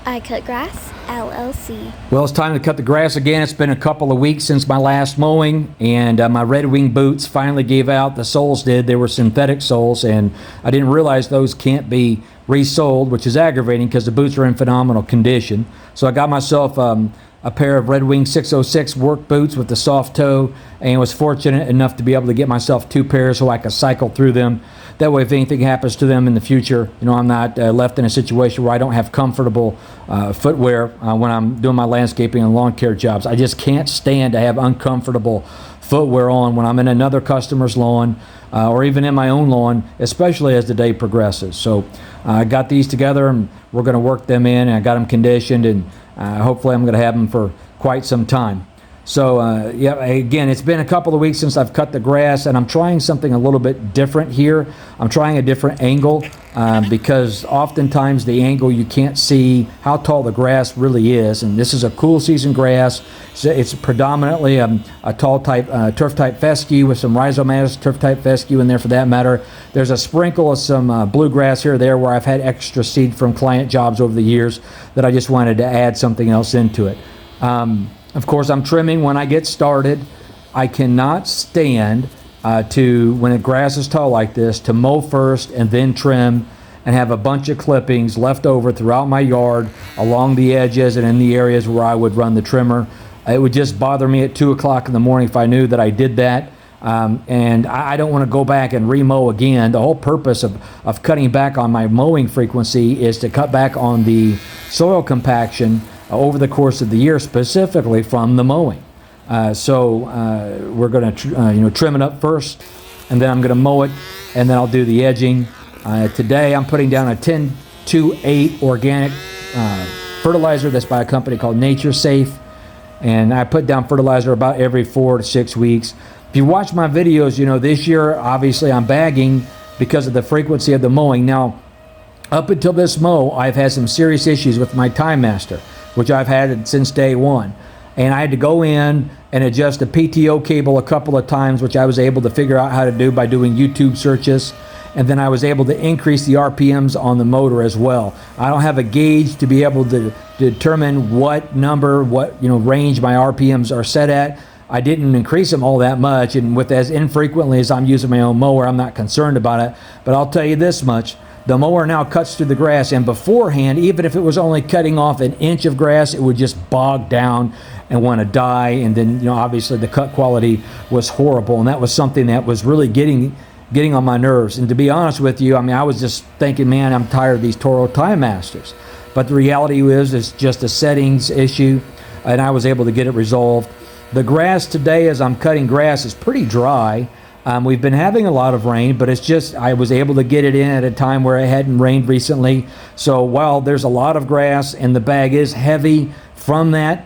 I Cut Grass, LLC. Well, it's time to cut the grass again. It's been a couple of weeks since my last mowing, and my Red Wing boots finally gave out. The soles did. They were synthetic soles, and I didn't realize those can't be resoled, which is aggravating because the boots are in phenomenal condition. So I got myself a pair of Red Wing 606 work boots with the soft toe, and was fortunate enough to be able to get myself 2 pairs so I could cycle through them. That way, if anything happens to them in the future, I'm not left in a situation where I don't have comfortable footwear when I'm doing my landscaping and lawn care jobs. I just can't stand to have uncomfortable footwear on when I'm in another customer's lawn or even in my own lawn, especially as the day progresses. So I got these together, and we're going to work them in, and I got them conditioned, and hopefully I'm going to have them for quite some time. So yeah, again, it's been a couple of weeks since I've cut the grass, and I'm trying something a little bit different here. I'm trying a different angle because oftentimes the angle you can't see how tall the grass really is, and this is a cool season grass. It's predominantly a tall type turf type fescue with some rhizomatous turf type fescue in there for that matter. There's a sprinkle of some bluegrass here or there where I've had extra seed from client jobs over the years that I just wanted to add something else into it. Of course, I'm trimming when I get started. I cannot stand when the grass is tall like this, to mow first and then trim and have a bunch of clippings left over throughout my yard along the edges and in the areas where I would run the trimmer. It would just bother me at 2 o'clock in the morning if I knew that I did that. And I don't want to go back and remow again. The whole purpose of cutting back on my mowing frequency is to cut back on the soil compaction over the course of the year, specifically from the mowing. So we're going to trim it up first, and then I'm going to mow it, and then I'll do the edging. Today I'm putting down a 10-2-8 organic fertilizer that's by a company called Nature Safe, and I put down fertilizer about every 4 to 6 weeks. If you watch my videos, this year obviously I'm bagging because of the frequency of the mowing. Now, up until this mow, I've had some serious issues with my Time Master, which I've had since day one. And I had to go in and adjust the PTO cable a couple of times, which I was able to figure out how to do by doing YouTube searches. And then I was able to increase the RPMs on the motor as well. I don't have a gauge to be able to determine what number, range my RPMs are set at. I didn't increase them all that much, and with as infrequently as I'm using my own mower, I'm not concerned about it. But I'll tell you this much. The mower now cuts through the grass, and beforehand, even if it was only cutting off an inch of grass, it would just bog down and want to die. And then, obviously the cut quality was horrible, and that was something that was really getting on my nerves. And to be honest with you, I was just thinking, man, I'm tired of these Toro Time Masters. But the reality is, it's just a settings issue, and I was able to get it resolved. The grass today, as I'm cutting grass, is pretty dry. We've been having a lot of rain, but it's just I was able to get it in at a time where it hadn't rained recently. So while there's a lot of grass and the bag is heavy from that,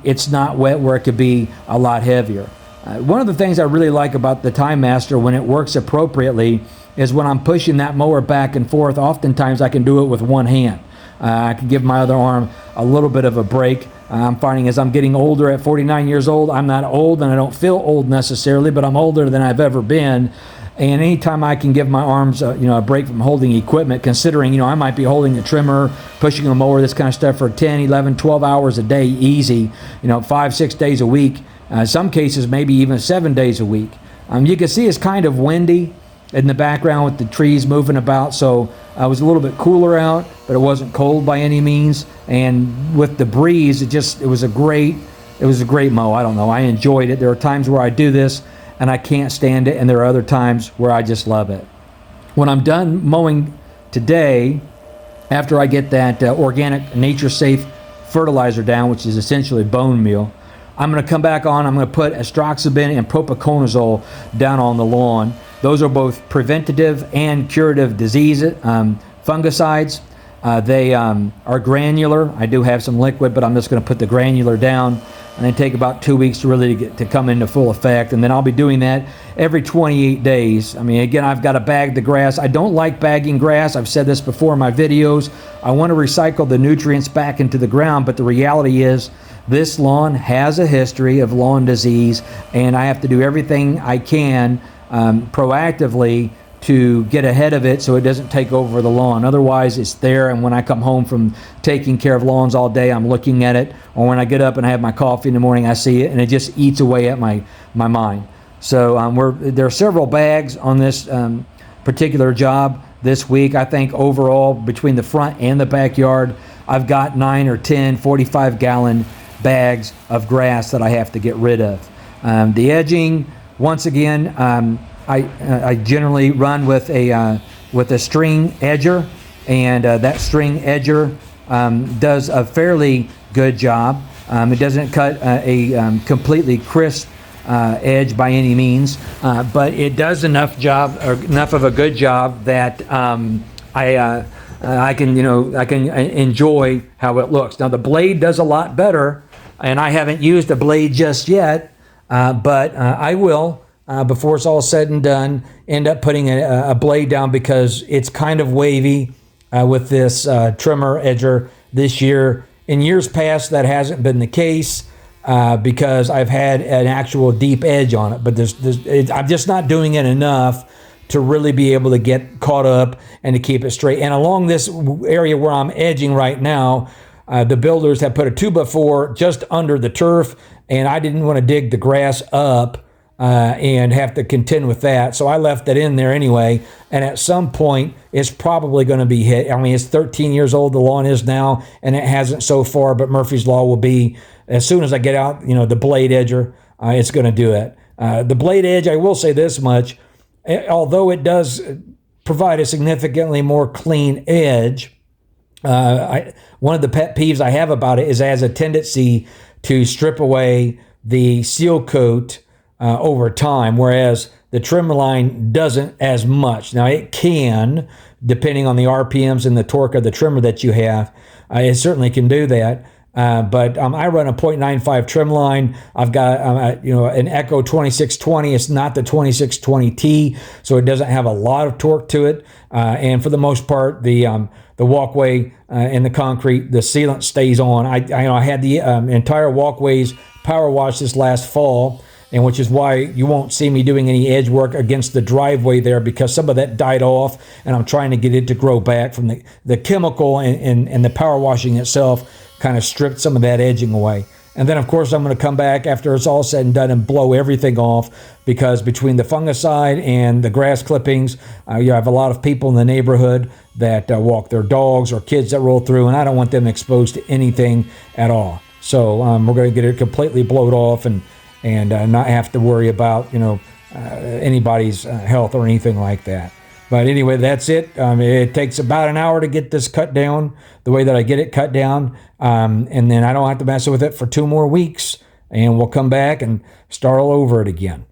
it's not wet where it could be a lot heavier. One of the things I really like about the Time Master when it works appropriately is when I'm pushing that mower back and forth, oftentimes I can do it with one hand. I can give my other arm a little bit of a break. I'm finding as I'm getting older, at 49 years old, I'm not old and I don't feel old necessarily, but I'm older than I've ever been. And anytime I can give my arms a break from holding equipment, considering I might be holding a trimmer, pushing a mower, this kind of stuff for 10, 11, 12 hours a day easy, 5, 6 days a week, some cases maybe even 7 days a week. You can see it's kind of windy in the background with the trees moving about, so it was a little bit cooler out, but it wasn't cold by any means. And with the breeze, it was a great mow. I don't know, I enjoyed it. There are times where I do this and I can't stand it, and there are other times where I just love it. When I'm done mowing today, after I get that organic Nature Safe fertilizer down, which is essentially bone meal, I'm going to come back on. I'm going to put astraxabin and propiconazole down on the lawn. Those are both preventative and curative disease fungicides. They are granular. I do have some liquid, but I'm just going to put the granular down, and then take about 2 weeks to really get to come into full effect. And then I'll be doing that every 28 days. Again, I've got to bag the grass. I don't like bagging grass. I've said this before in my videos. I want to recycle the nutrients back into the ground, but the reality is this lawn has a history of lawn disease, and I have to do everything I can proactively to get ahead of it so it doesn't take over the lawn. Otherwise, it's there, and when I come home from taking care of lawns all day, I'm looking at it, or when I get up and I have my coffee in the morning, I see it, and it just eats away at my mind. So there are several bags on this particular job this week. I think overall, between the front and the backyard, I've got 9 or 10 45-gallon bags of grass that I have to get rid of. The edging, once again, I generally run with a string edger, and that string edger does a fairly good job. It doesn't cut a completely crisp edge by any means, but it does enough of a good job that I can enjoy how it looks. Now the blade does a lot better, and I haven't used a blade just yet, but I will. Before it's all said and done, end up putting a blade down because it's kind of wavy with this trimmer edger this year. In years past, that hasn't been the case because I've had an actual deep edge on it, but I'm just not doing it enough to really be able to get caught up and to keep it straight. And along this area where I'm edging right now, the builders have put a 2x4 just under the turf, and I didn't want to dig the grass up and have to contend with that. So I left it in there anyway. And at some point, it's probably going to be hit. I mean, it's 13 years old, the lawn is now, and it hasn't so far, but Murphy's Law will be, as soon as I get out, the blade edger, it's going to do it. The blade edge, I will say this much, although it does provide a significantly more clean edge, one of the pet peeves I have about it is it has a tendency to strip away the seal coat over time, whereas the trim line doesn't as much. Now it can, depending on the RPMs and the torque of the trimmer that you have, it certainly can do that. But I run a .95 trim line. I've got an Echo 2620. It's not the 2620T, so it doesn't have a lot of torque to it. And for the most part, the walkway and the concrete, the sealant stays on. I had the entire walkways power washed this last fall, and which is why you won't see me doing any edge work against the driveway there, because some of that died off, and I'm trying to get it to grow back from the chemical and the power washing itself kind of stripped some of that edging away. And then, of course, I'm going to come back after it's all said and done and blow everything off, because between the fungicide and the grass clippings, you have a lot of people in the neighborhood that walk their dogs or kids that roll through, and I don't want them exposed to anything at all. So we're going to get it completely blowed off and not have to worry about anybody's health or anything like that. But anyway, that's it. It takes about an hour to get this cut down the way that I get it cut down, and then I don't have to mess with it for 2 more weeks, and we'll come back and start all over it again.